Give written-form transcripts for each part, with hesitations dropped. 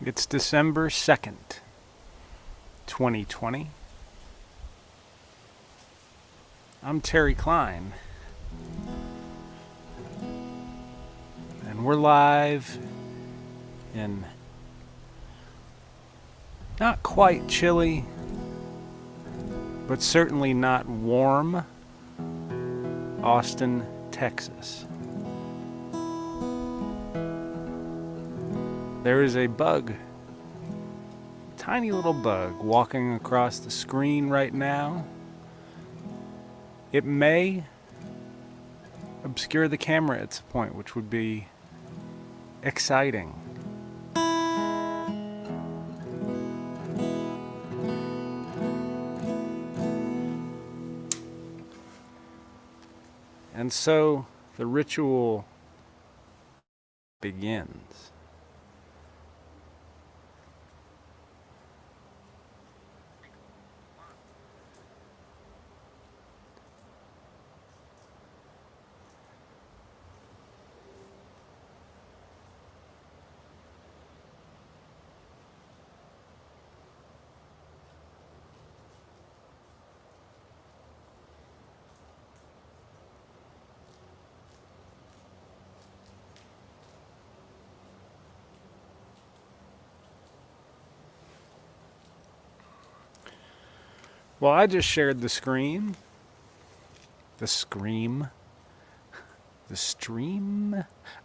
It's December 2nd, 2020. I'm Terry Klein, and we're live in not quite chilly, but certainly not warm, Austin, Texas. There is a bug, tiny little bug, walking across the screen right now. It may obscure the camera at some point, which would be exciting. And so the ritual begins. Well, I just shared the stream.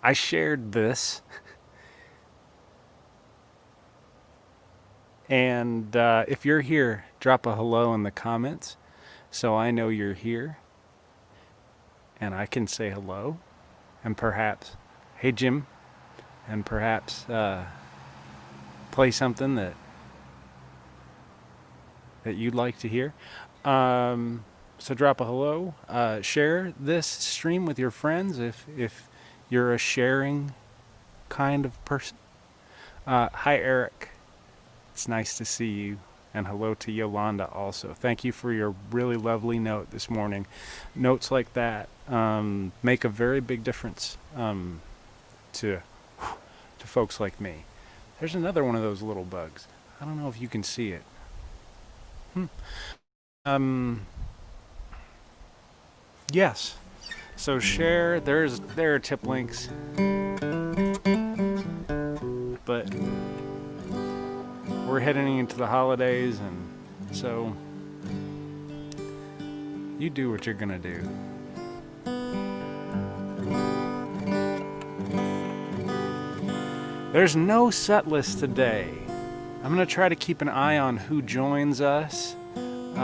I shared this. And if you're here, drop a hello in the comments so I know you're here. And I can say hello. And perhaps, hey Jim. And perhaps play something that you'd like to hear. So drop a hello. Share this stream with your friends if you're a sharing kind of person. Hi Eric. It's nice to see you. And hello to Yolanda also. Thank you for your really lovely note this morning. Notes like that make a very big difference to folks like me. There's another one of those little bugs. I don't know if you can see it. Yes. So share. There are tip links. But we're heading into the holidays, and so you do what you're gonna do. There's no set list today. I'm gonna try to keep an eye on who joins us, and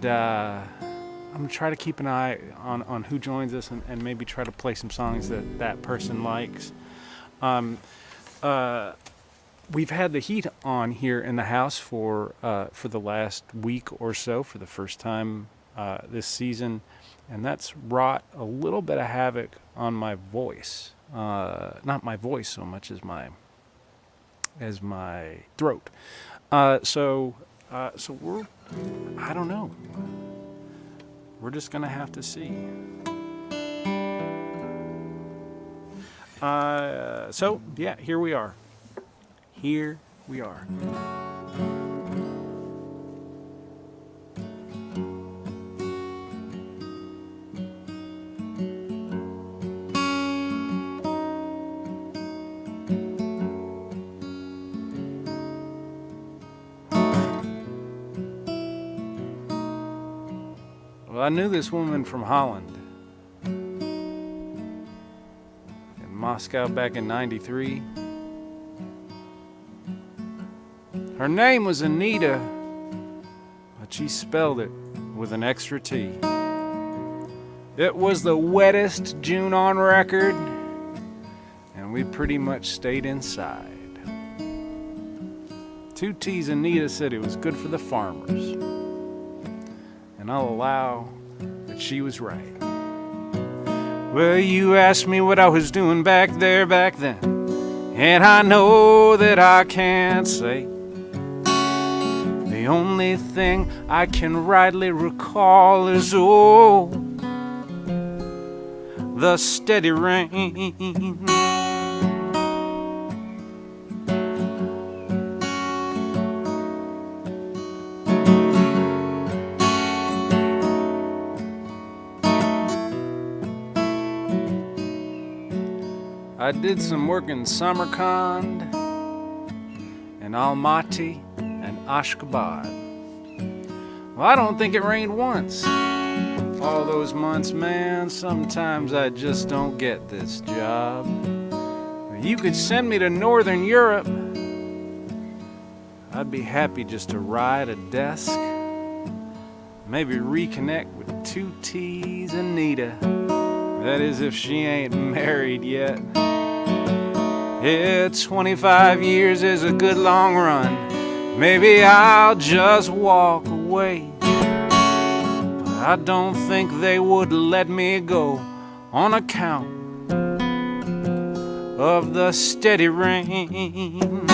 I'm gonna try to keep an eye on who joins us, and maybe try to play some songs that person likes. We've had the heat on here in the house for the last week or so, for the first time this season, and that's wrought a little bit of havoc on my voice. Not my voice so much as my throat. So we're, I don't know. We're just gonna have to see. So yeah, here we are. Well, I knew this woman from Holland. In Moscow back in '93. Her name was Anita, but she spelled it with an extra T. It was the wettest June on record, and we pretty much stayed inside. 2 T's. Anita said it was good for the farmers. And I'll allow that she was right. Well, you asked me what I was doing back then, and I know that I can't say. The only thing I can rightly recall is, the steady rain I did some work in Samarkand and Almaty and Ashgabat. Well, I don't think it rained once. All those months, man, sometimes I just don't get this job. You could send me to Northern Europe. I'd be happy just to ride a desk. Maybe reconnect with 2T's Anita. That is if she ain't married yet. Yeah, 25 years is a good long run. Maybe I'll just walk away. I don't think they would let me go on account of the steady rain.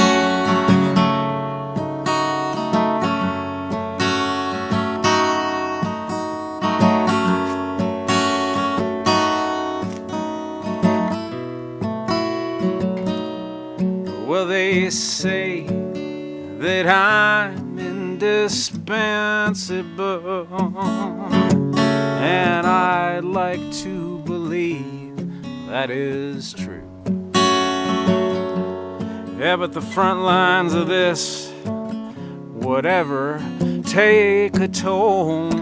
Well, they say that I'm indispensable, and I'd like to believe that is true. Yeah, but the front lines of this, whatever, take a toll.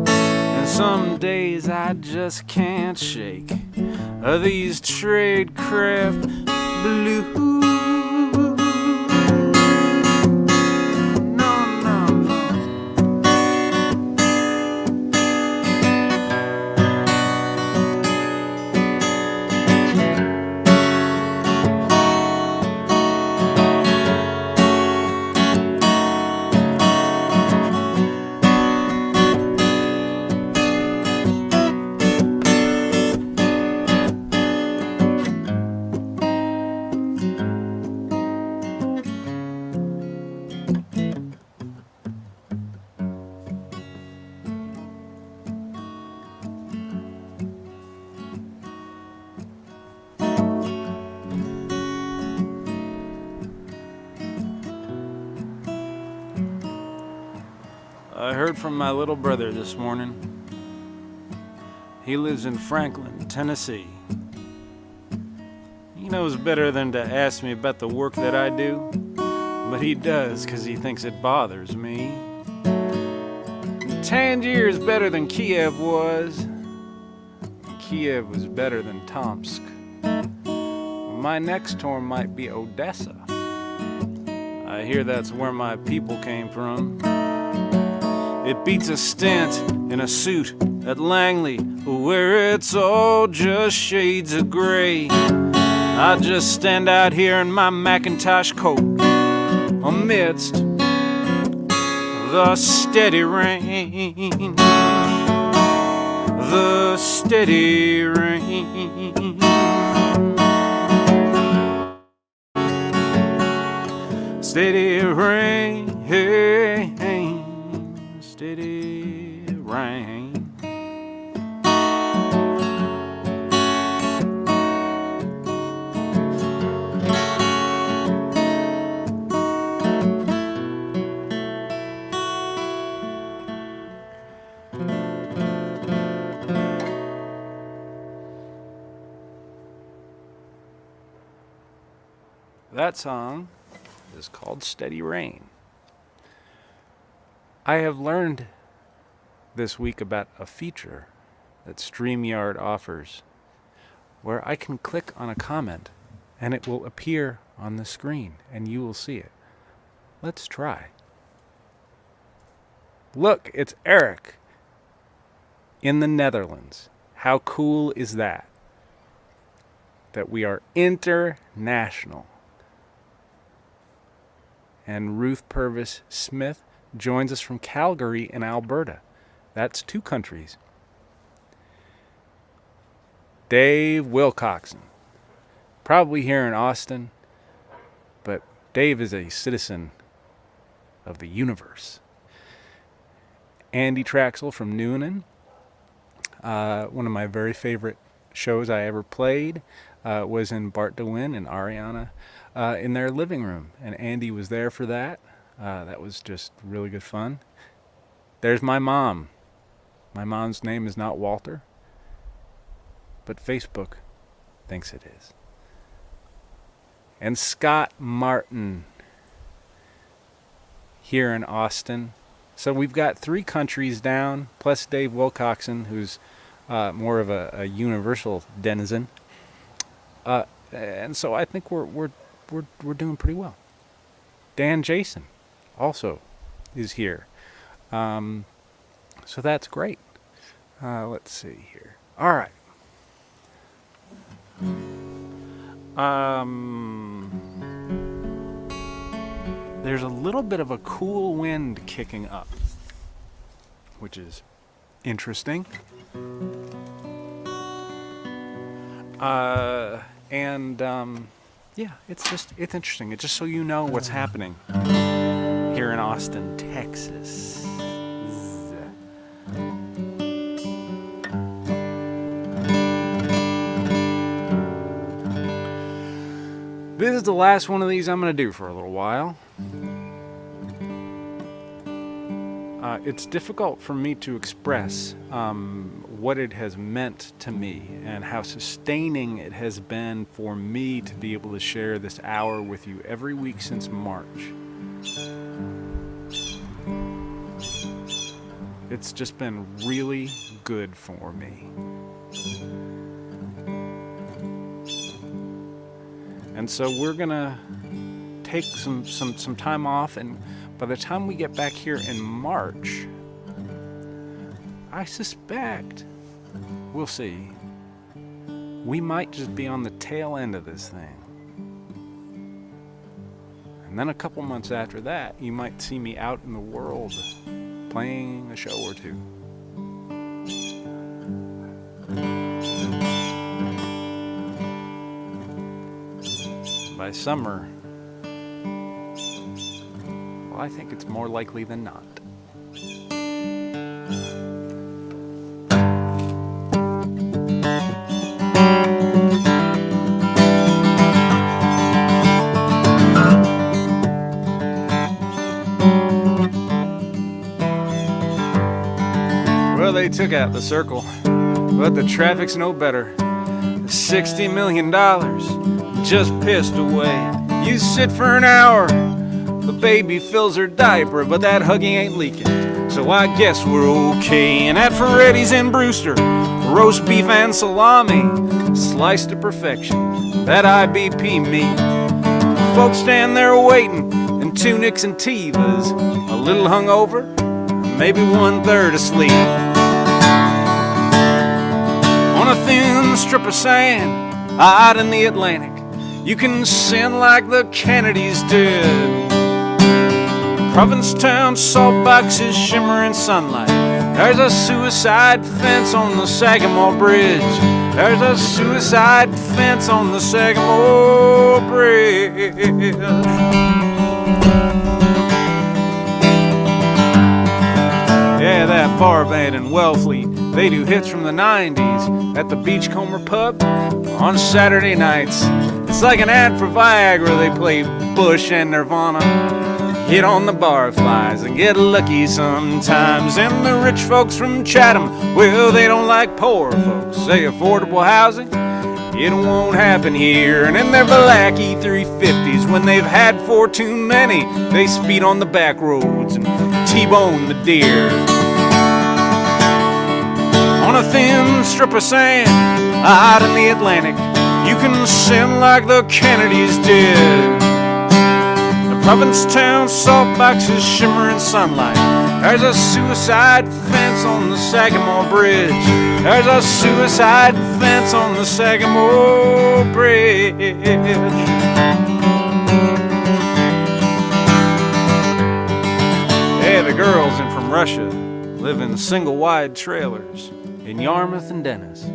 And some days I just can't shake these tradecraft blues. I heard from my little brother this morning. He lives in Franklin, Tennessee. He knows better than to ask me about the work that I do, but he does because he thinks it bothers me. Tangier is better than Kiev was. Kiev was better than Tomsk. My next tour might be Odessa. I hear that's where my people came from. It beats a stint in a suit at Langley, where it's all just shades of gray. I just stand out here in my Macintosh coat amidst the steady rain. The steady rain. Steady rain, hey, hey. Steady rain. That song is called Steady Rain. I have learned this week about a feature that StreamYard offers where I can click on a comment and it will appear on the screen and you will see it. Let's try. Look, it's Eric in the Netherlands. How cool is that? That we are international. And Ruth Purvis Smith joins us from Calgary in Alberta. That's 2 countries. Dave Wilcoxon, probably here in Austin, but Dave is a citizen of the universe. Andy Traxel from Noonan, one of my very favorite shows I ever played, was in Bart DeWin and Ariana in their living room, and Andy was there for that. That was just really good fun. There's my mom. My mom's name is not Walter, but Facebook thinks it is. and Scott Martin here in Austin. So we've got 3 countries down, plus Dave Wilcoxon, who's more of a universal denizen. And so I think we're doing pretty well. Dan Jason also is here. So that's great. Let's see here. All right. There's a little bit of a cool wind kicking up, which is interesting. Yeah, it's interesting. It's just so you know what's happening here in Austin, Texas. This is the last one of these I'm going to do for a little while. It's difficult for me to express what it has meant to me and how sustaining it has been for me to be able to share this hour with you every week since March. It's just been really good for me. And so we're gonna take some time off, and by the time we get back here in March, I suspect, we'll see, we might just be on the tail end of this thing. And then a couple months after that, you might see me out in the world playing a show or two. By summer, well, I think it's more likely than not. Well, they took out the circle, but the traffic's no better. $60 million just pissed away. You sit for an hour, the baby fills her diaper, but that Huggy ain't leaking, so I guess we're okay. And at Ferretti's in Brewster, roast beef and salami, sliced to perfection, that IBP meat. Folks stand there waiting in tunics and tivas, a little hungover, maybe 1/3 asleep. On a thin strip of sand out in the Atlantic, you can sin like the Kennedys did. Provincetown salt boxes shimmer in sunlight. There's a suicide fence on the Sagamore Bridge. There's a suicide fence on the Sagamore Bridge. Yeah, that bar band in Wellfleet, they do hits from the 90s at the Beachcomber Pub on Saturday nights. It's like an ad for Viagra. They play Bush and Nirvana, hit on the barflies and get lucky sometimes. And the rich folks from Chatham, well, they don't like poor folks. Say affordable housing, it won't happen here. And in their black E350s, when they've had 4 too many, they speed on the back roads and T-bone the deer. On a thin strip of sand out in the Atlantic, you can sin like the Kennedys did. The Provincetown salt boxes shimmer in sunlight. There's a suicide fence on the Sagamore Bridge. There's a suicide fence on the Sagamore Bridge. Hey, the girls in from Russia live in single-wide trailers in Yarmouth and Dennis.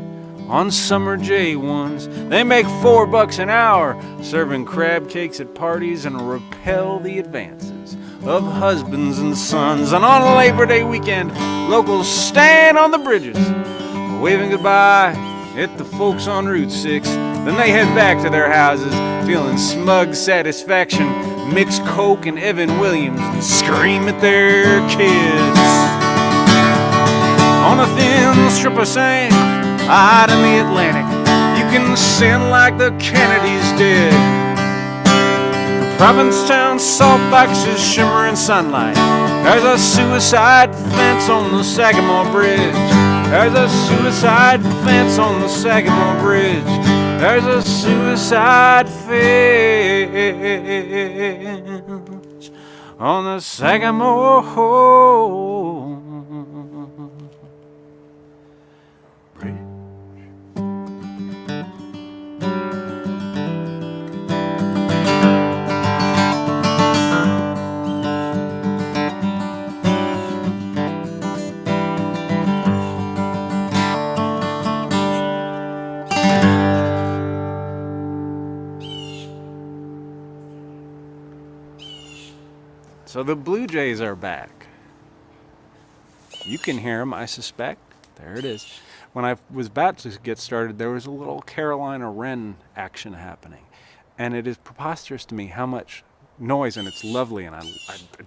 On summer J1s, they make $4 an hour, serving crab cakes at parties and repel the advances of husbands and sons. And on Labor Day weekend, locals stand on the bridges, waving goodbye at the folks on Route 6. Then they head back to their houses, feeling smug satisfaction, mix Coke and Evan Williams, and scream at their kids. On a thin strip of sand out in the Atlantic, you can sin like the Kennedys did. Provincetown, salt boxes, shimmering sunlight. There's a suicide fence on the Sagamore Bridge. There's a suicide fence on the Sagamore Bridge. There's a suicide fence on the Sagamore Bridge. So the Blue Jays are back. You can hear them, I suspect. There it is. When I was about to get started, there was a little Carolina wren action happening. And it is preposterous to me how much noise, and it's lovely, and I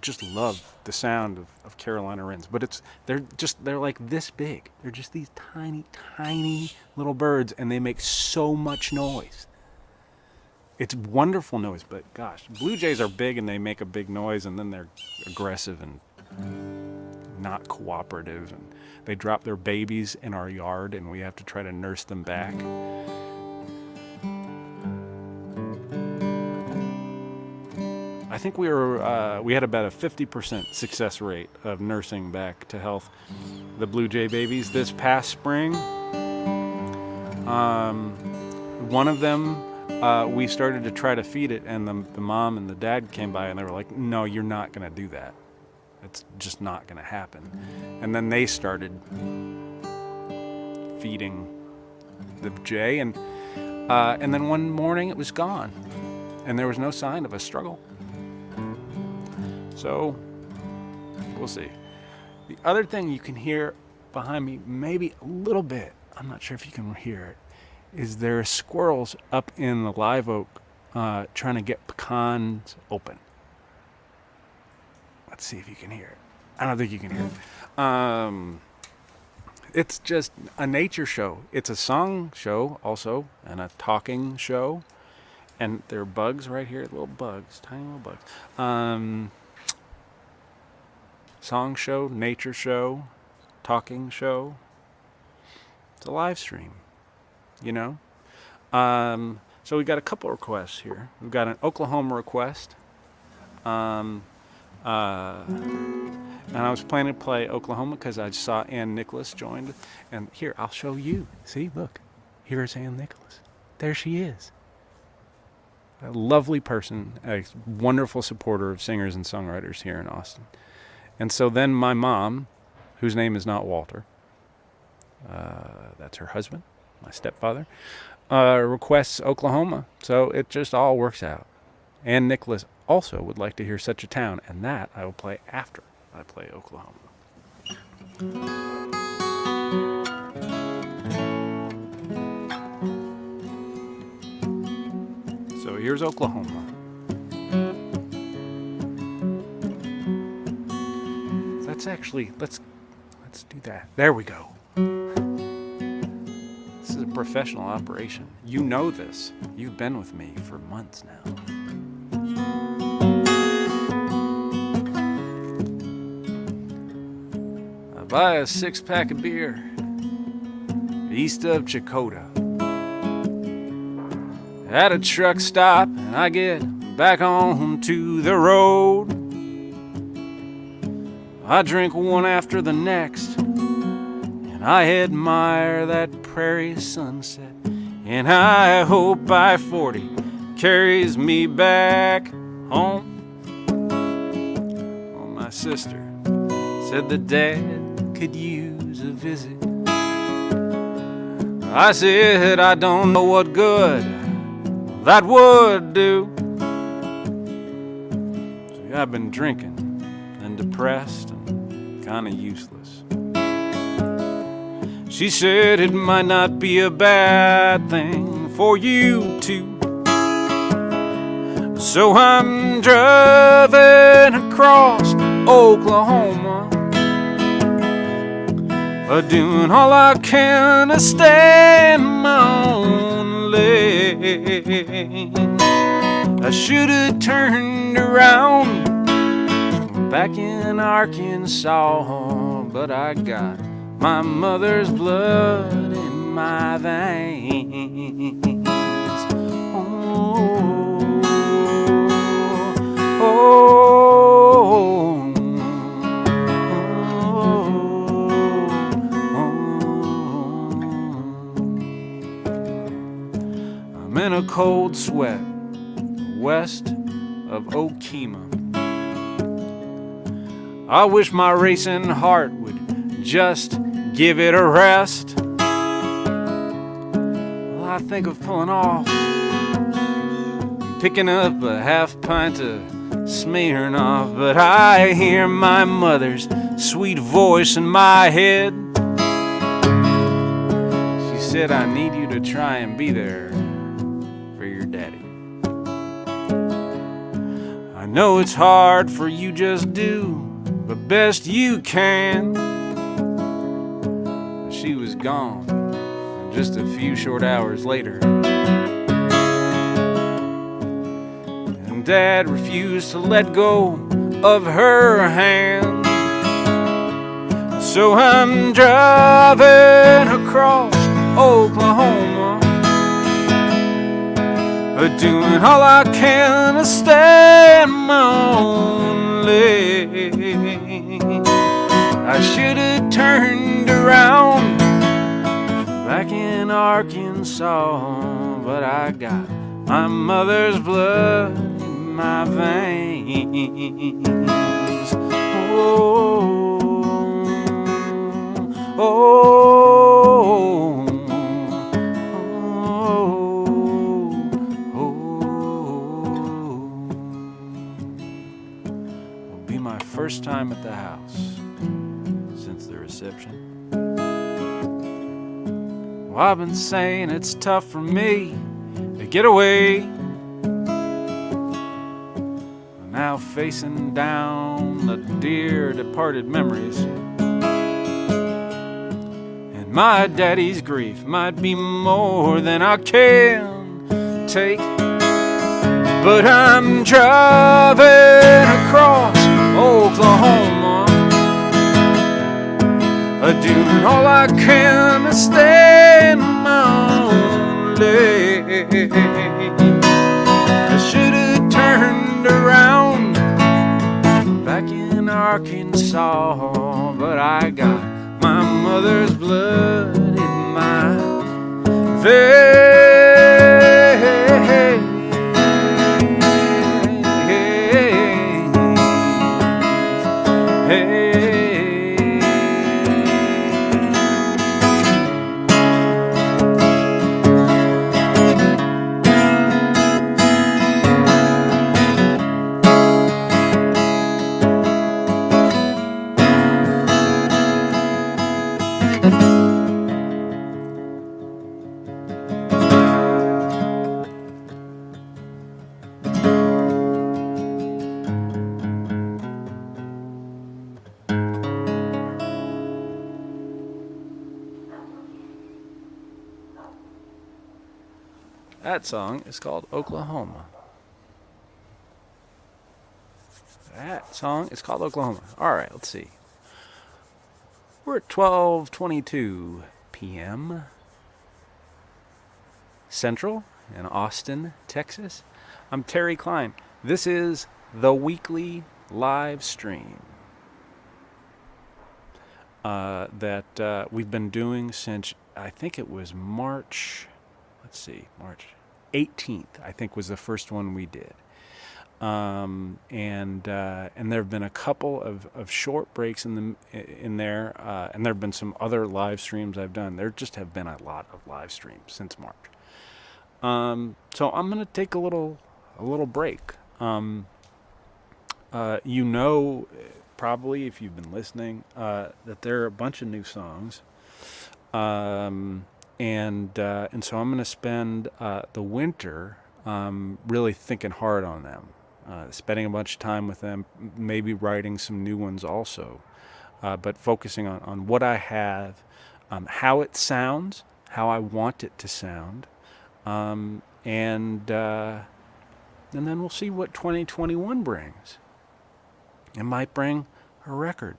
just love the sound of Carolina wrens. But they're like this big. They're just these tiny, tiny little birds, and they make so much noise. It's wonderful noise, but gosh, Blue Jays are big and they make a big noise, and then they're aggressive and not cooperative, and they drop their babies in our yard and we have to try to nurse them back. I think we had about a 50% success rate of nursing back to health the Blue Jay babies this past spring. One of them, we started to try to feed it, and the mom and the dad came by and they were like, no, you're not going to do that. It's just not going to happen. And then they started feeding the jay, and then one morning it was gone, and there was no sign of a struggle. So we'll see. The other thing you can hear behind me, maybe a little bit, I'm not sure if you can hear it, is there are squirrels up in the live oak trying to get pecans open. Let's see if you can hear it. I don't think you can hear it. It's just a nature show. It's a song show also, and a talking show. And there are bugs right here, little bugs, tiny little bugs. Song show, nature show, talking show. It's a live stream. You know, so we got a couple requests here. We've got an Oklahoma request, and I was planning to play Oklahoma because I saw Ann Nicholas joined. And here, I'll show you. See, look, here's Ann Nicholas. There she is. A lovely person, a wonderful supporter of singers and songwriters here in Austin. And so then my mom, whose name is not Walter, that's her husband, my stepfather, requests Oklahoma. So it just all works out. And Nicholas also would like to hear Such a Town, and that I will play after I play Oklahoma. So here's Oklahoma. Let's actually, let's do that. There we go. This is a professional operation. You know this. You've been with me for months now. I buy a 6-pack of beer east of Chakotah at a truck stop, and I get back on to the road. I drink one after the next, and I admire that prairie sunset, and I hope I-40 carries me back home. Oh, my sister said that Dad could use a visit. I said I don't know what good that would do. See, I've been drinking and depressed and kind of useless. She said it might not be a bad thing for you to. So I'm driving across Oklahoma, doing all I can to stay in my own lane. should have turned around back in Arkansas, but I got my mother's blood in my veins. I'm in a cold sweat west of Okemah. I wish my racing heart would just give it a rest. Well, I think of pulling off, picking up a half pint of Smirnoff, but I hear my mother's sweet voice in my head. She said, I need you to try and be there for your daddy. I know it's hard for you, just do the best you can. She was gone just a few short hours later, and Dad refused to let go of her hand. So I'm driving across Oklahoma, doing all I can to stay in my own lane. I should have turned around back in Arkansas, but I got my mother's blood in my veins. Oh, oh, it'll be my first time at the house since the reception. Well, I've been saying it's tough for me to get away. I'm now facing down the dear departed memories, and my daddy's grief might be more than I can take. But I'm driving across Oklahoma, doing all I can to stay in my own lane. I should have turned around back in Arkansas, but I got my mother's blood in my veins. That song is called Oklahoma. That song is called Oklahoma. All right, let's see. We're at 12:22 p.m. Central in Austin, Texas. I'm Terry Klein. This is the weekly live stream that we've been doing since, I think it was March 18th, I think was the first one we did. And there have been a couple of short breaks in there, and there have been some other live streams I've done. There just have been a lot of live streams since March. So I'm gonna take a little break. Probably if you've been listening, that there are a bunch of new songs, and so I'm gonna spend the winter really thinking hard on them. Spending a bunch of time with them, maybe writing some new ones also, but focusing on what I have, how it sounds, how I want it to sound, and And then we'll see what 2021 brings. It might bring a record.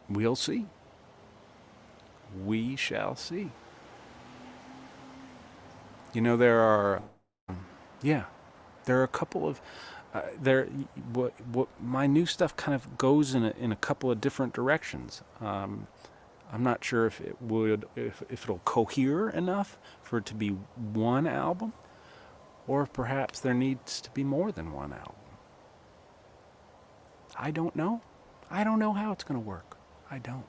We'll see. We shall see. You know, there are a couple of what my new stuff kind of goes in a couple of different directions. I'm not sure if it'll cohere enough for it to be one album, or perhaps there needs to be more than one album. I don't know. I don't know how it's going to work. I don't.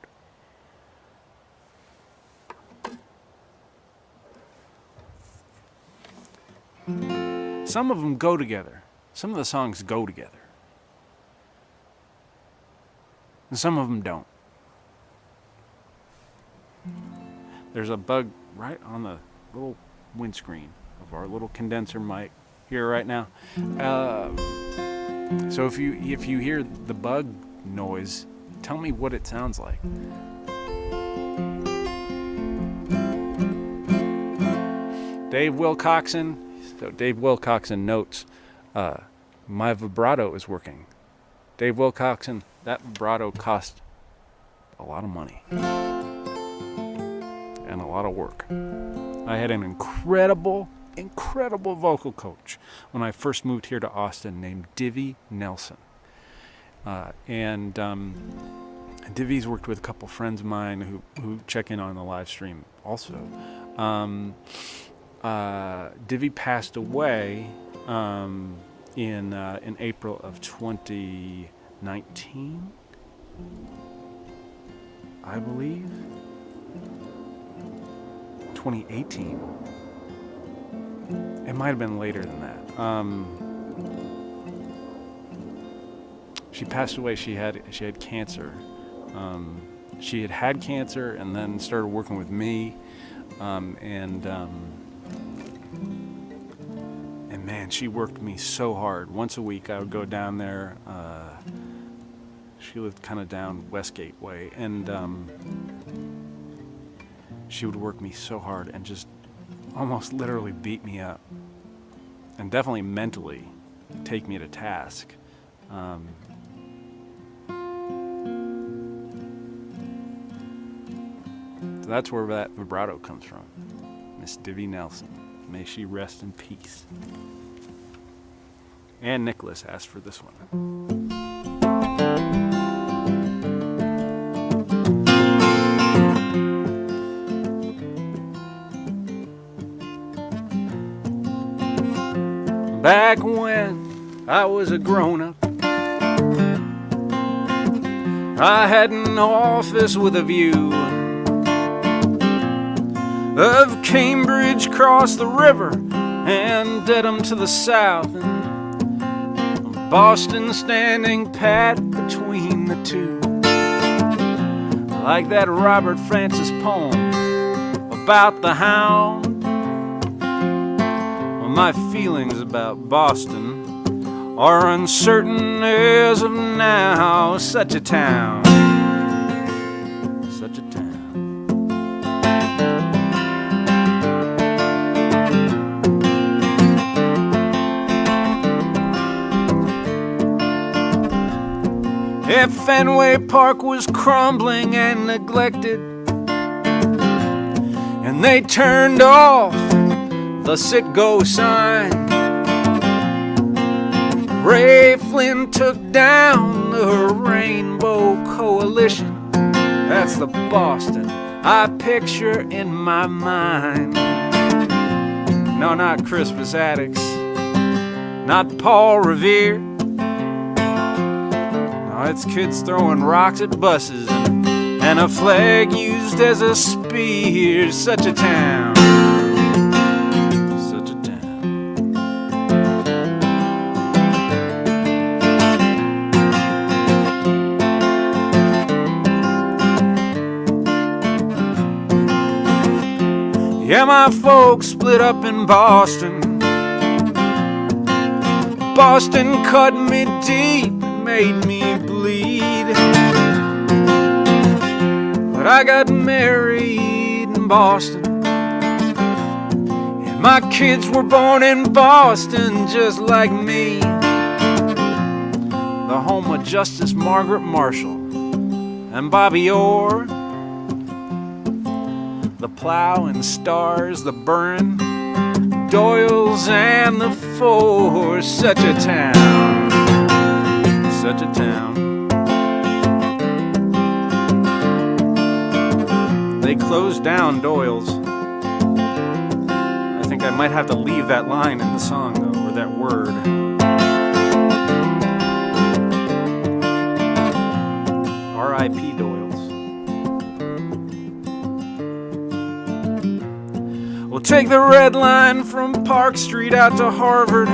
Some of them go together. Some of the songs go together. And some of them don't. There's a bug right on the little windscreen of our little condenser mic here right now. So if you hear the bug noise, tell me what it sounds like. Dave Wilcoxon. So Dave Wilcoxon notes, my vibrato is working. Dave Wilcoxon, that vibrato cost a lot of money and a lot of work. I had an incredible vocal coach when I first moved here to Austin named Divvy Nelson. And Divvy's worked with a couple friends of mine who check in on the live stream also. Divvy passed away in April of 2019, I believe. 2018. It might have been later than that. She passed away. She had cancer. She had cancer and then started working with me, and man, she worked me so hard. Once a week I would go down there. She lived kind of down Westgate way, and she would work me so hard and just almost literally beat me up, and definitely mentally take me to task. So that's where that vibrato comes from. Miss Divvy Nelson. May she rest in peace. And Nicholas asked for this one. Back when I was a grown-up, I had an office with a view of Cambridge across the river and Dedham to the south, and Boston standing pat between the two. Like that Robert Francis poem about the hound. Well, my feelings about Boston are uncertain as of now. Such a town. Such a town. If Fenway Park was crumbling and neglected, and they turned off the sit-go sign, Ray Flynn took down the Rainbow Coalition. That's the Boston I picture in my mind. No, not Crispus Attucks, not Paul Revere. It's kids throwing rocks at buses and a flag used as a spear. Such a town. Such a town. Yeah, my folks split up in Boston. Boston cut me deep, made me bleed. But I got married in Boston, and My kids were born in Boston just like me, the home of Justice Margaret Marshall and Bobby Orr, the plow and stars, the burn, Doyle's and the four. Such a town, such a town. They closed down Doyle's. I think I might have to leave that line in the song, though, or that word. R.I.P. Doyle's. We'll take the red line from Park Street out to Harvard,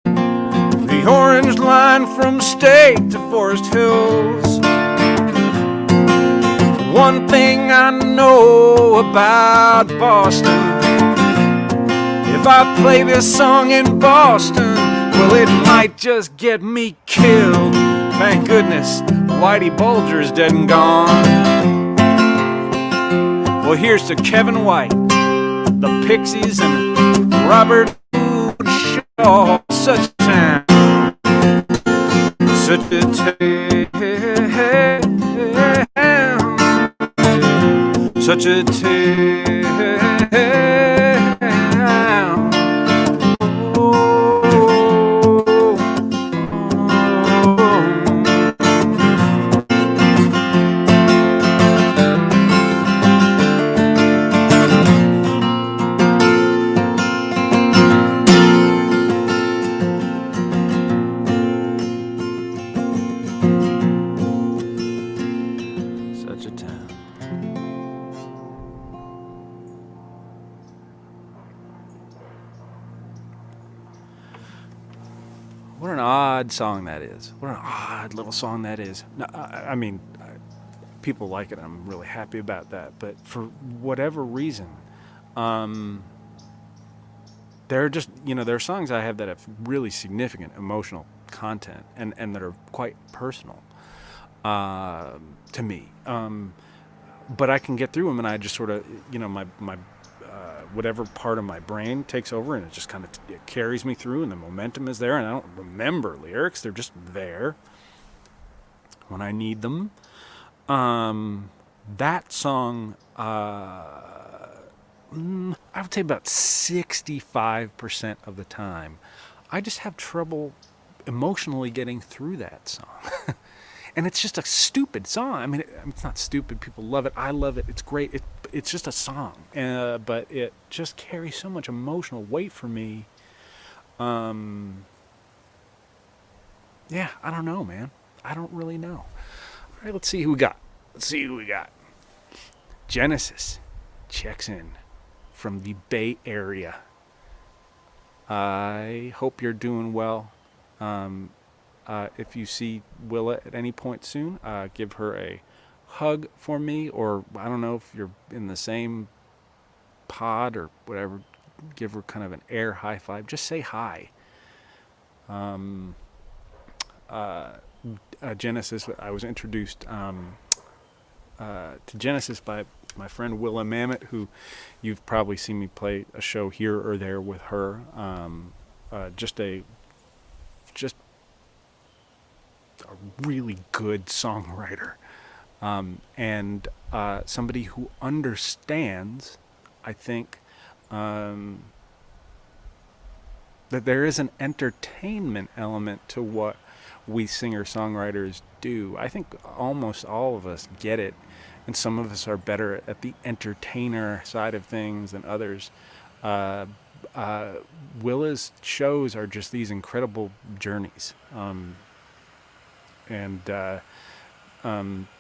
the orange line from State to Forest Hills. One thing I know about Boston, if I play this song in Boston, well, it might just get me killed. Thank goodness Whitey Bulger's dead and gone. Well, here's to Kevin White, the Pixies, and Robert Shaw. Such a town, such a town, such a town. What an odd song that is. What an odd little song that is. No, I mean, people like it. I'm really happy about that. But for whatever reason, there are just, there are songs I have that have really significant emotional content and that are quite personal to me. But I can get through them, and I just sort of, my whatever part of my brain takes over, and it just kind of it carries me through, and the momentum is there, and I don't remember lyrics. They're just there when I need them. That song, I would say about 65% of the time, I just have trouble emotionally getting through that song. And it's just a stupid song. I mean, it's not stupid. People love it. I love it. It's great. It's just a song. But it just carries so much emotional weight for me. Yeah, I don't know, man. I don't really know. All right, let's see who we got. Genesis checks in from the Bay Area. I hope you're doing well. If you see Willa at any point soon, give her a hug for me, or I don't know if you're in the same pod or whatever, give her kind of an air high five. Just say hi. Genesis, I was introduced to Genesis by my friend Willa Mamet, who you've probably seen me play a show here or there with her. Just a really good songwriter, and somebody who understands, I think, that there is an entertainment element to what we singer-songwriters do. I think almost all of us get it, and some of us are better at the entertainer side of things than others. Willa's shows are just these incredible journeys.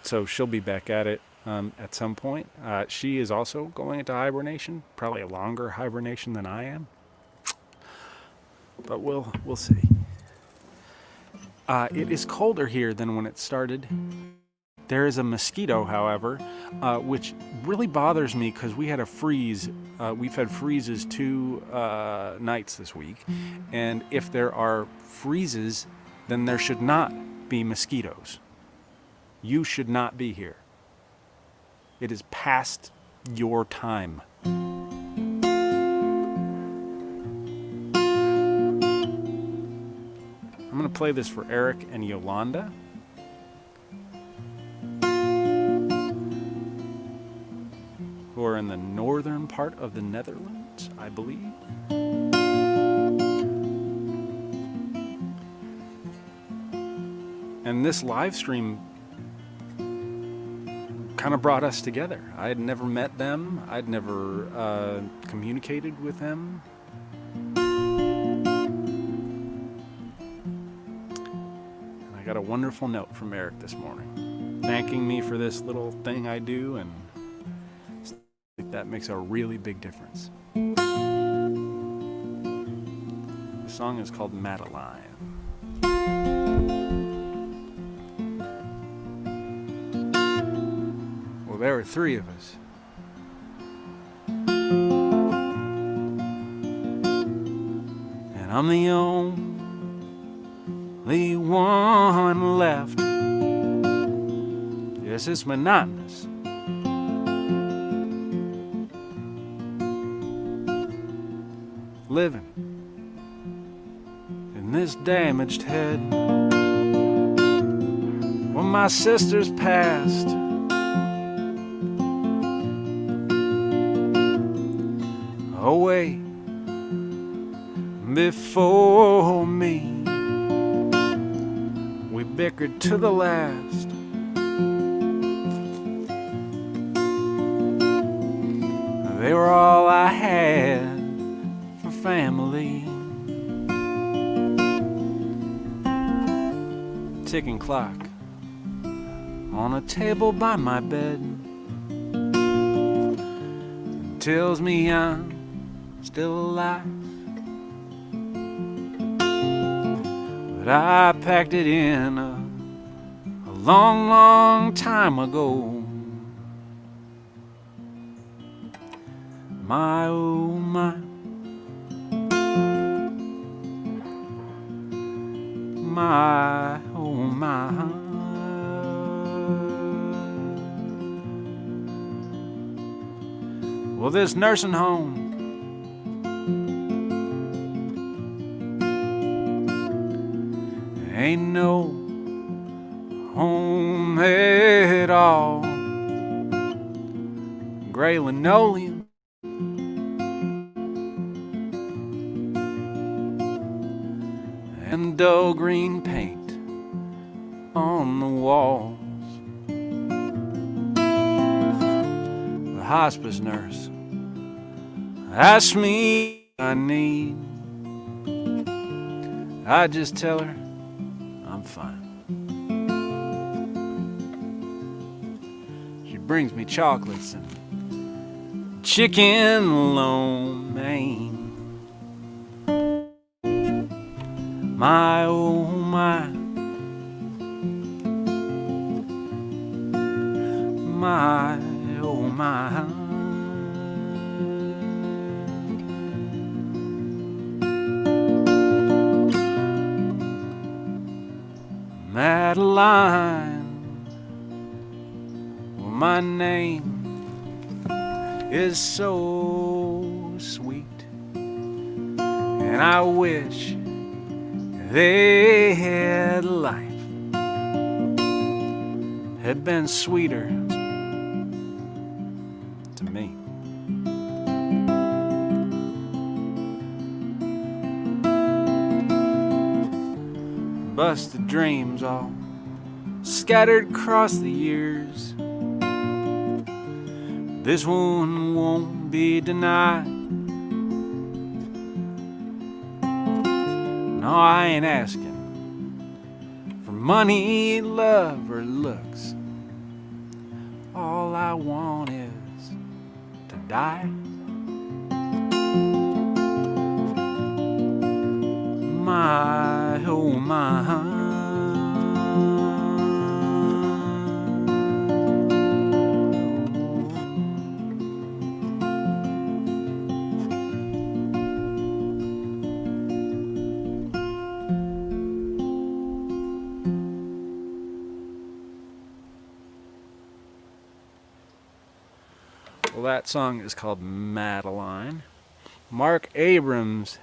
So she'll be back at it at some point. She is also going into hibernation, probably a longer hibernation than I am. But we'll see. It is colder here than when it started. There is a mosquito, however, which really bothers me because we had a freeze. We've had freezes 2 nights this week. And if there are freezes, then there should not be mosquitoes. You should not be here. It is past your time. to play this for Eric and Yolanda. Who are in the northern part of the Netherlands, I believe. And this live stream kind of brought us together. I had never met them. I'd never communicated with them. And I got a wonderful note from Eric this morning, thanking me for this little thing I do, and that makes a really big difference. The song is called Madeline. Well, there were 3 of us. And I'm the only one left. Yes, it's monotonous. Living in this damaged head. When my sisters passed, away before me, we bickered to the last. They were all I had for family. Ticking clock on a table by my bed tells me I'm still alive, but I packed it in a long, long time ago. My oh my, my oh my. Well, this nursing home ain't no home at all. Gray linoleum and dull green paint on the walls. The hospice nurse asked me what I need. I just tell her I'm fine. She brings me chocolates and chicken lo mein. My oh my, my oh my. Madeline, well, my name is so sweet, and I wish that life had been sweeter to me. Busted dreams all scattered across the years. This one won't be denied. No, I ain't asking for money, love, or looks. All I want is to die. My, oh my. Well, that song is called Madeline. Mark Abrams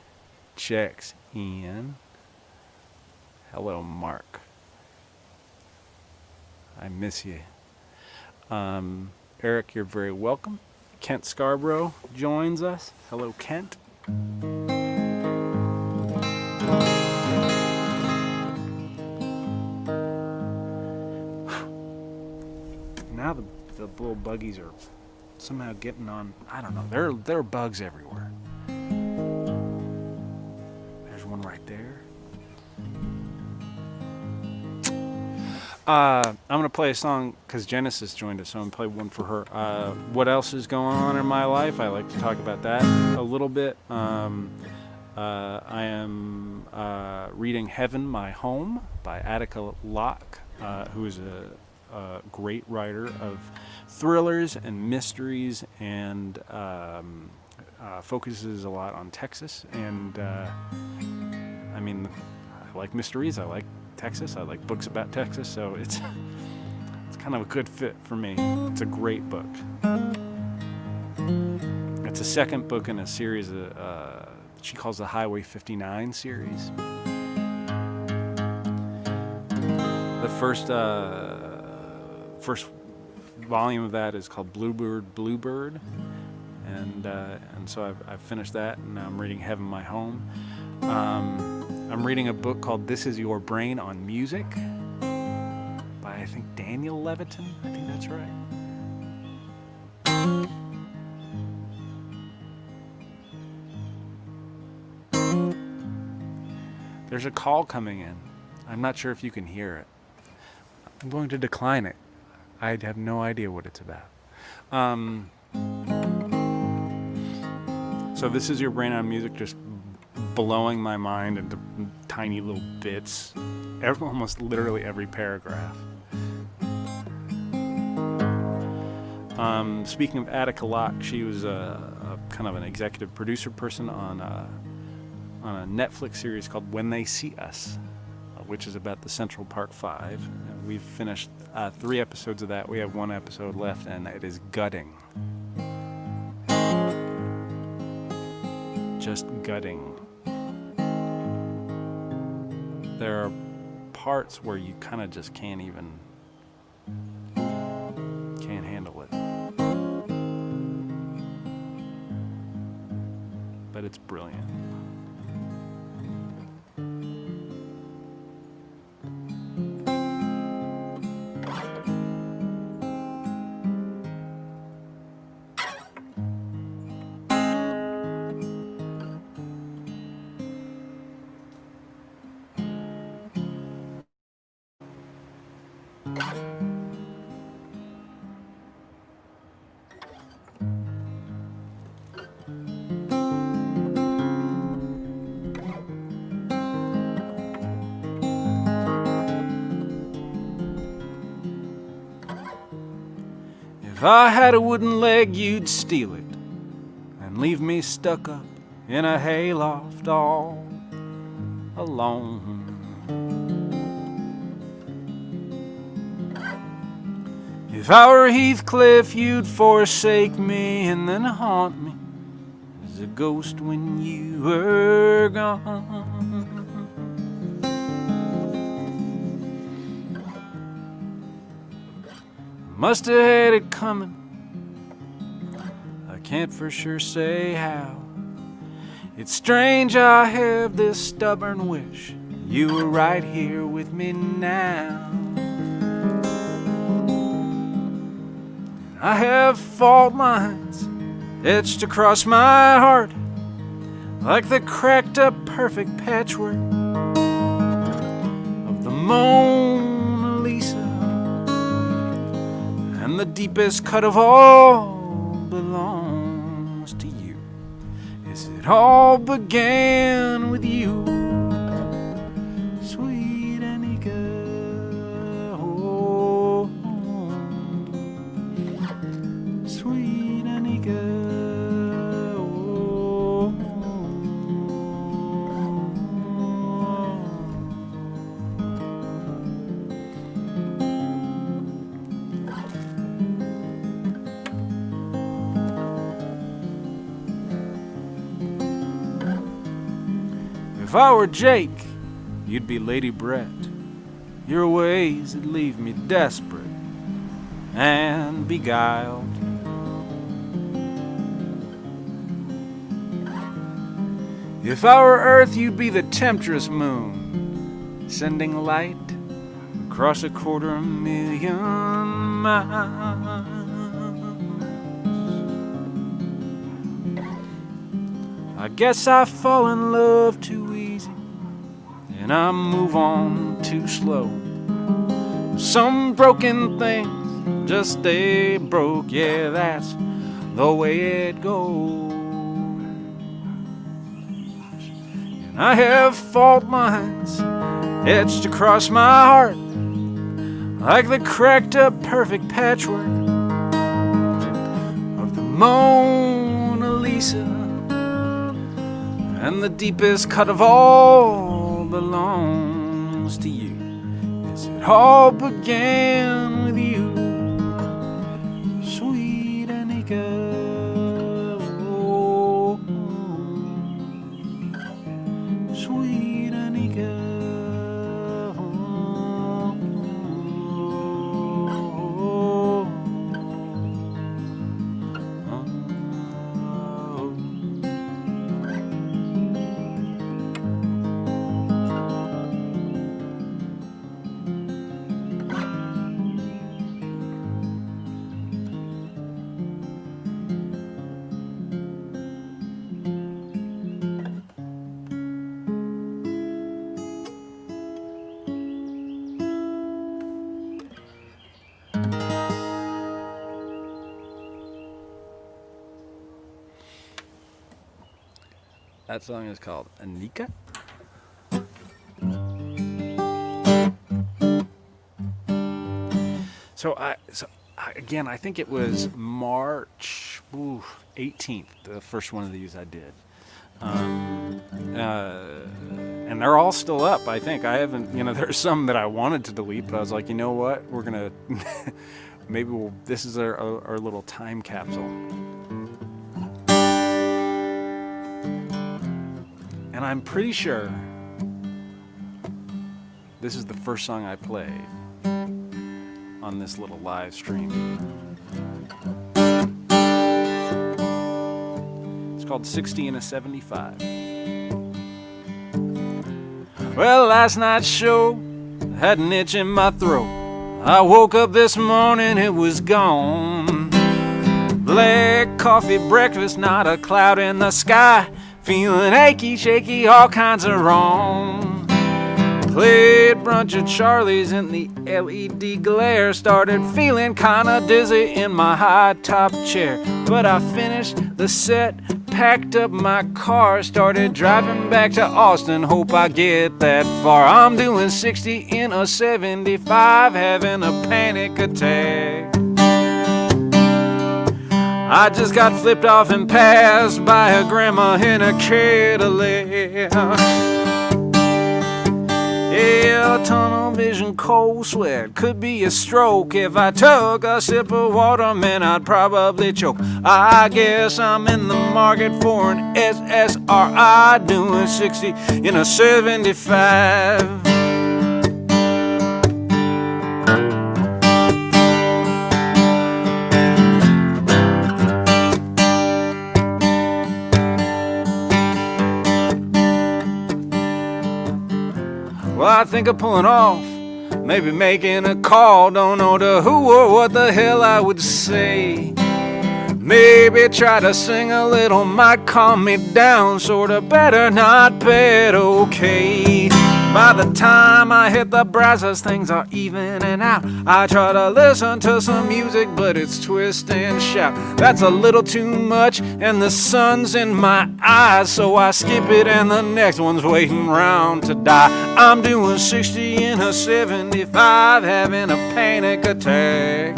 checks in. Hello, Mark. I miss you. Eric, you're very welcome. Kent Scarborough joins us. Hello, Kent. Now the little buggies are somehow getting on. I don't know. There are bugs everywhere. There's one right there. I'm gonna play a song because Genesis joined us, so I'm gonna play one for her. What else is going on in my life? I like to talk about that a little bit. I am reading "Heaven, My Home" by Attica Locke, who is a great writer of thrillers and mysteries, and focuses a lot on Texas. And I mean, I like mysteries. I like Texas. I like books about Texas, so it's kind of a good fit for me. It's a great book. It's a second book in a series she calls the Highway 59 series. The first volume of that is called Bluebird, and so I've finished that, and now I'm reading Heaven, My Home. I'm reading a book called This Is Your Brain on Music by, I think, Daniel Levitin. I think that's right. There's a call coming in. I'm not sure if you can hear it. I'm going to decline it. I have no idea what it's about. So This Is Your Brain on Music, just blowing my mind into tiny little bits, almost literally every paragraph. Speaking of Attica Locke, she was a kind of an executive producer person on a Netflix series called When They See Us, which is about the Central Park Five. We've finished 3 episodes of that. We have 1 episode left, and it is gutting. Just gutting. There are parts where you kind of just can't handle it. But it's brilliant. If I had a wooden leg, you'd steal it and leave me stuck up in a hayloft all alone. If I were Heathcliff, you'd forsake me and then haunt me as a ghost when you were gone. Must have had it coming, I can't for sure say how. It's strange I have this stubborn wish you were right here with me now. I have fault lines etched across my heart like the cracked up perfect patchwork of the Mona Lisa. And the deepest cut of all belongs to you. Yes, it all began with you, sweet Anika. Oh, sweet Anika. Oh, if I were Jake, you'd be Lady Brett. Your ways would leave me desperate and beguiled. If I were Earth, you'd be the temptress moon, sending light across 250,000 miles. I guess I fall in love too easy, and I move on too slow. Some broken things just stay broke, yeah, that's the way it goes. And I have fault lines etched across my heart, like the cracked up perfect patchwork of the Mona Lisa. And the deepest cut of all belongs to you, as it all began with you, sweet Anika. Oh, sweet Anika. That song is called Anika. So again, I think it was March 18th, the first one of these I did. And they're all still up, I think. I haven't, there's some that I wanted to delete, but I was like, you know what? We're going to, maybe this is our little time capsule. And I'm pretty sure this is the first song I played on this little live stream. It's called 60 and a 75. Well, last night's show had an itch in my throat. I woke up this morning, it was gone. Black coffee breakfast, not a cloud in the sky. Feeling achy, shaky, all kinds of wrong. Played brunch at Charlie's in the LED glare. Started feeling kinda dizzy in my high-top chair. But I finished the set, packed up my car, started driving back to Austin. Hope I get that far. I'm doing 60 in a 75, having a panic attack. I just got flipped off and passed by a grandma in a Cadillac. Yeah, tunnel vision, cold sweat, could be a stroke. If I took a sip of water, man, I'd probably choke. I guess I'm in the market for an SSRI, doing 60 in a 75. Well, I think of pulling off, maybe making a call. Don't know to who or what the hell I would say. Maybe try to sing a little, might calm me down. Sorta better, not bad, okay. By the time I hit the browsers, things are evening out. I try to listen to some music, but it's twist and shout. That's a little too much, and the sun's in my eyes, so I skip it, and the next one's waiting round to die. I'm doing 60 in a 75, having a panic attack.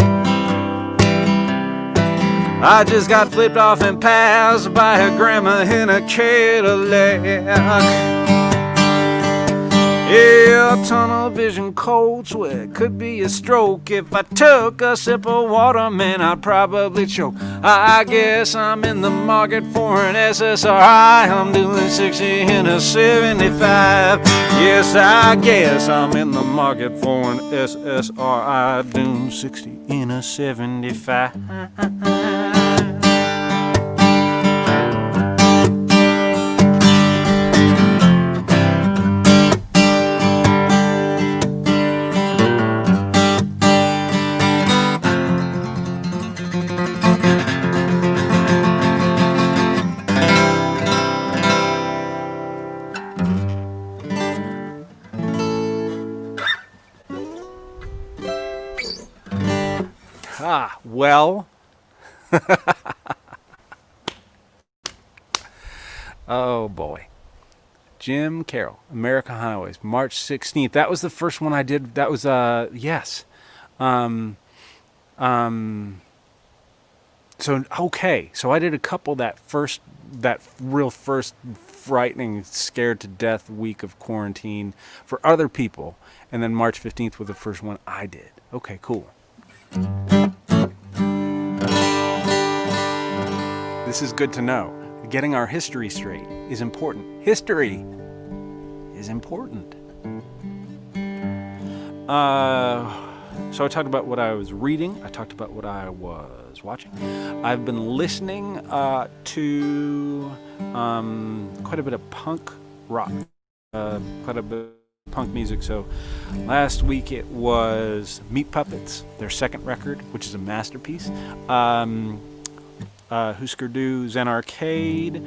I just got flipped off and passed by a grandma in a Cadillac. Yeah, tunnel vision, cold sweat, could be a stroke. If I took a sip of water, man, I'd probably choke. I guess I'm in the market for an SSRI. I'm doing 60 in a 75. Yes, I guess I'm in the market for an SSRI. Doing 60 in a 75. Well, oh boy. Jim Carroll, American Highways, March 16th. That was the first one I did. That was, yes. So, okay. So I did a couple that real first frightening, scared to death week of quarantine for other people. And then March 15th was the first one I did. Okay, cool. This is good to know. Getting our history straight is important. History is important. So I talked about what I was reading. I talked about what I was watching. I've been listening to quite a bit of punk rock, quite a bit of punk music. So last week it was Meat Puppets, their second record, which is a masterpiece. Husker Du, Zen Arcade,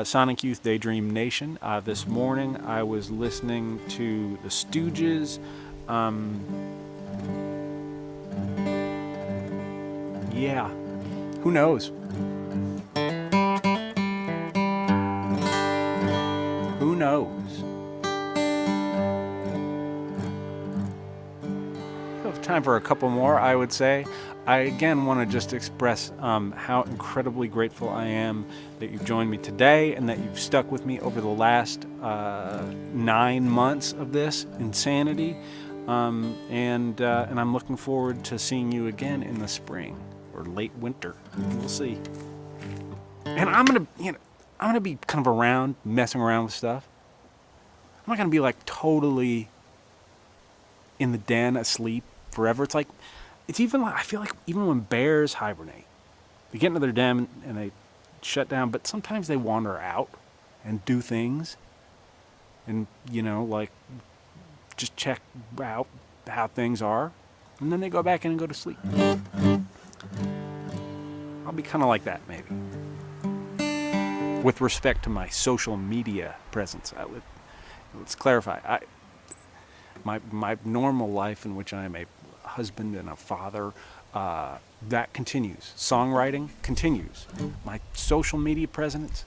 Sonic Youth, Daydream Nation. This morning I was listening to the Stooges. Yeah, who knows? Who knows? We have time for a couple more, I would say. I again want to just express how incredibly grateful I am that you've joined me today and that you've stuck with me over the last 9 months of this insanity. And I'm looking forward to seeing you again in the spring or late winter. We'll see. And I'm gonna be kind of around, messing around with stuff. I'm not gonna be like totally in the den asleep forever. It's even like, I feel like even when bears hibernate, they get into their den and they shut down, but sometimes they wander out and do things and, like just check out how things are, and then they go back in and go to sleep. I'll be kind of like that, maybe. With respect to my social media presence, let's clarify. My normal life in which I am a husband and a father, that continues. Songwriting continues. My social media presence,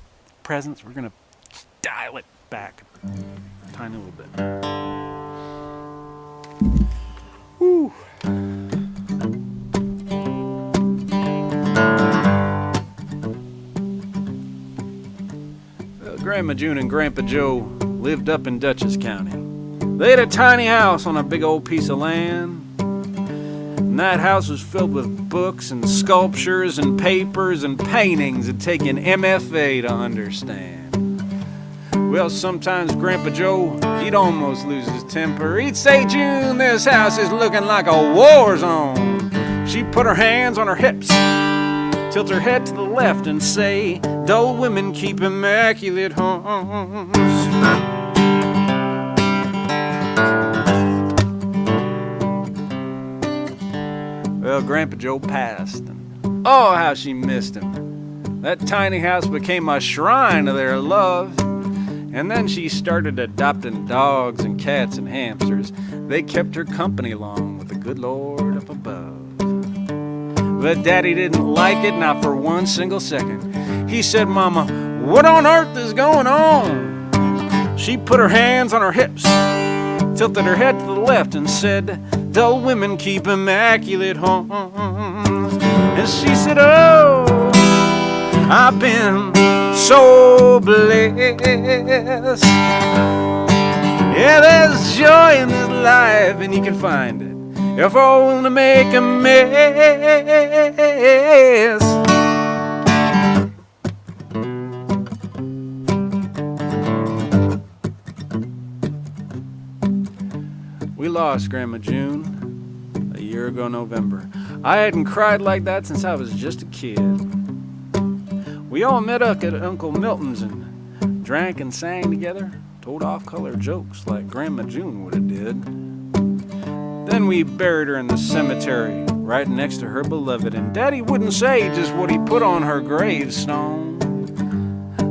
we're gonna dial it back a tiny little bit. Whew. Well, Grandma June and Grandpa Joe lived up in Dutchess County. They had a tiny house on a big old piece of land. And that house was filled with books and sculptures and papers and paintings it'd take an MFA to understand. Well, sometimes Grandpa Joe, he'd almost lose his temper. He'd say, June, this house is looking like a war zone. She'd put her hands on her hips, tilt her head to the left and say, dull women keep immaculate homes. Well, Grandpa Joe passed, and oh, how she missed him. That tiny house became a shrine to their love. And then she started adopting dogs and cats and hamsters. They kept her company along with the good Lord up above. But Daddy didn't like it, not for one single second. He said, Mama, what on earth is going on? She put her hands on her hips, tilted her head to the left and said, dull women keep immaculate homes. And she said, oh, I've been so blessed. Yeah, there's joy in this life, and you can find it if we're willing to make a mess. We lost Grandma June a year ago November. I hadn't cried like that since I was just a kid. We all met up at Uncle Milton's and drank and sang together, told off-color jokes like Grandma June would have did. Then we buried her in the cemetery right next to her beloved, and Daddy wouldn't say just what he put on her gravestone.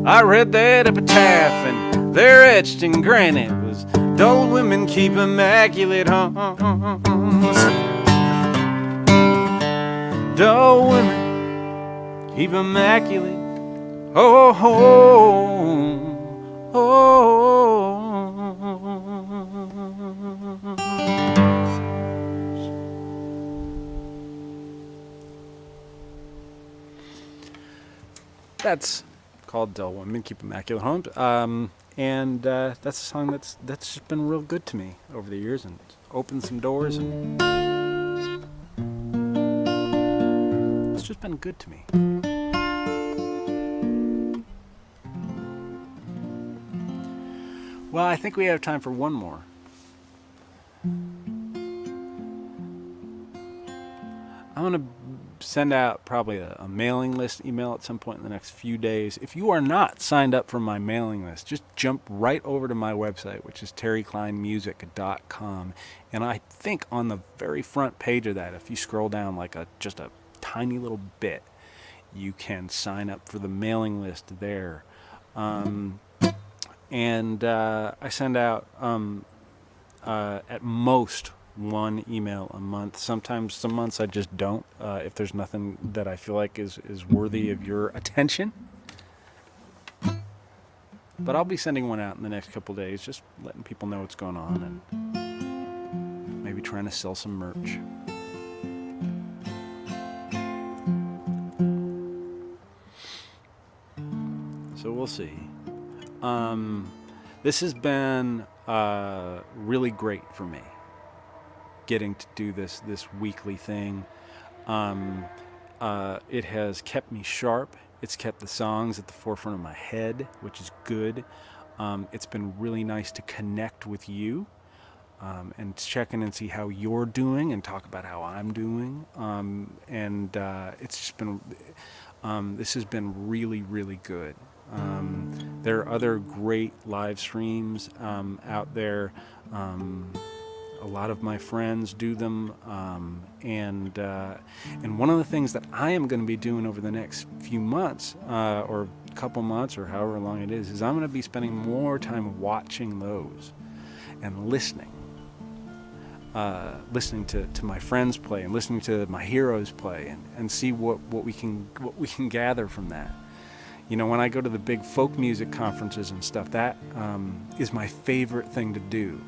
I read that epitaph, and there etched in granite was, dull women keep immaculate homes. Dull women keep immaculate homes. That's called Dull Women Keep Immaculate Homes. And that's a song that's just been real good to me over the years and opened some doors, and it's just been good to me. Well, I think we have time for one more. I'm going to send out probably a mailing list email at some point in the next few days. If you are not signed up for my mailing list, just jump right over to my website, which is terrykleinmusic.com. And I think on the very front page of that, if you scroll down like just a tiny little bit, you can sign up for the mailing list there. And I send out at most one email a month. Sometimes some months I just don't, if there's nothing that I feel like is worthy of your attention. But I'll be sending one out in the next couple days, just letting people know what's going on and maybe trying to sell some merch. So we'll see. This has been really great for me, getting to do this weekly thing. It has kept me sharp. It's kept the songs at the forefront of my head, which is good. It's been really nice to connect with you and check in and see how you're doing and talk about how I'm doing. It's just been, this has been really, really good. There are other great live streams out there. A lot of my friends do them, and one of the things that I am going to be doing over the next few months, or couple months, or however long it is I'm going to be spending more time watching those and listening to my friends play and listening to my heroes play and see what we can gather from that. You know, when I go to the big folk music conferences and stuff, that is my favorite thing to do.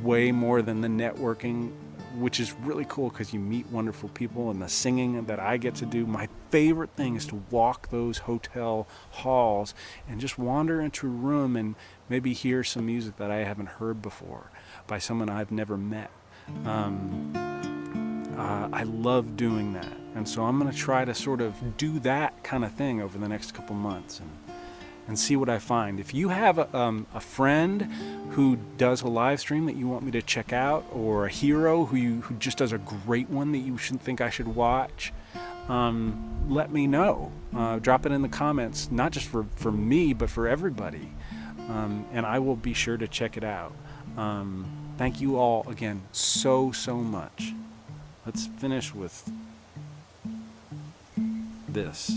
Way more than the networking, which is really cool because you meet wonderful people, and the singing that I get to do. My favorite thing is to walk those hotel halls and just wander into a room and maybe hear some music that I haven't heard before by someone I've never met. I love doing that, and so I'm going to try to sort of do that kind of thing over the next couple months and see what I find. If you have a friend who does a live stream that you want me to check out, or a hero who just does a great one that you should think I should watch, let me know. Drop it in the comments, not just for me, but for everybody. And I will be sure to check it out. Thank you all again so much. Let's finish with this.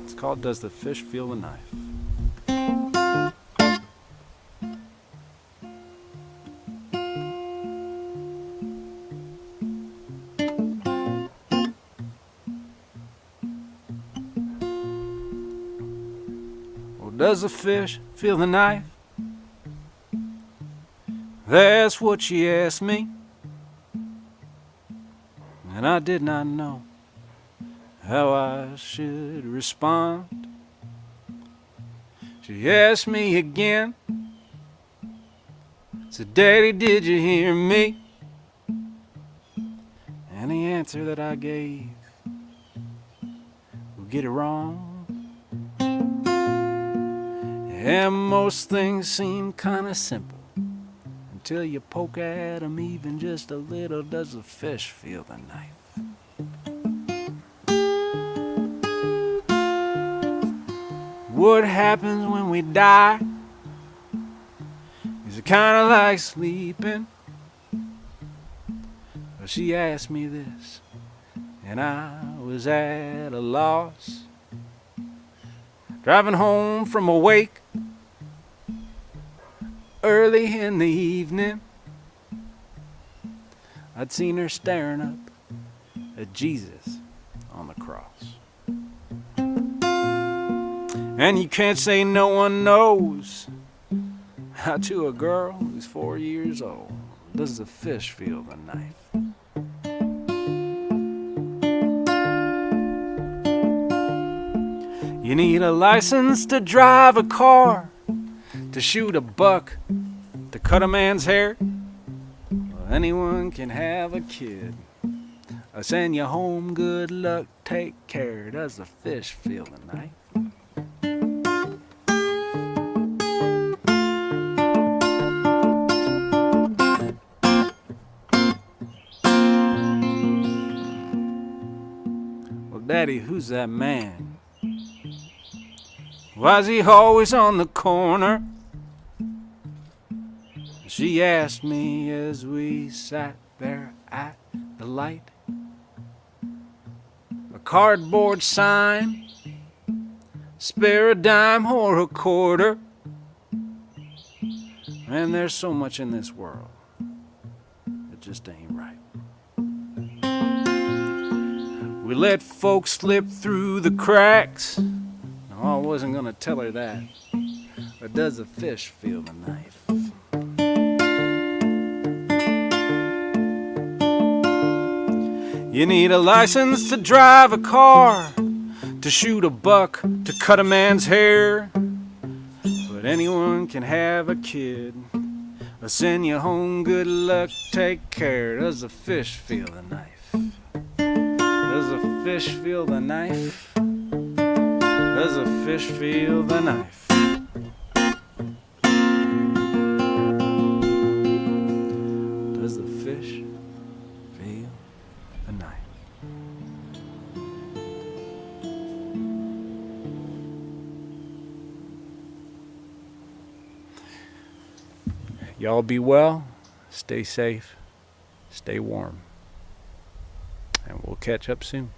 It's called Does the Fish Feel the Knife? Well, does the fish feel the knife? That's what she asked me, and I did not know. how I should respond. She asked me again, said, Daddy, did you hear me? And the answer that I gave will get it wrong. And most things seem kinda simple until you poke at 'em even just a little. Does the fish feel the knife? What happens when we die? Is it kinda like sleeping? Well, she asked me this, and I was at a loss. Driving home from a wake early in the evening, I'd seen her staring up at Jesus on the cross. And you can't say no one knows how to a girl who's 4 years old. Does the fish feel the knife? You need a license to drive a car, to shoot a buck, to cut a man's hair. Well, anyone can have a kid. I send you home, good luck, take care. Does the fish feel the knife? Well, Daddy, who's that man? Why's he always on the corner? She asked me as we sat there at the light. A cardboard sign, spare a dime or a quarter. And there's so much in this world that just ain't right. We let folks slip through the cracks. No, I wasn't gonna tell her that. But does the fish feel the knife? You need a license to drive a car, to shoot a buck, to cut a man's hair. But anyone can have a kid. I'll send you home, good luck, take care. Does the fish feel the knife? Does the fish feel the knife? Does the fish feel the knife? Does the fish feel the knife? Y'all be well, stay safe, stay warm, and we'll catch up soon.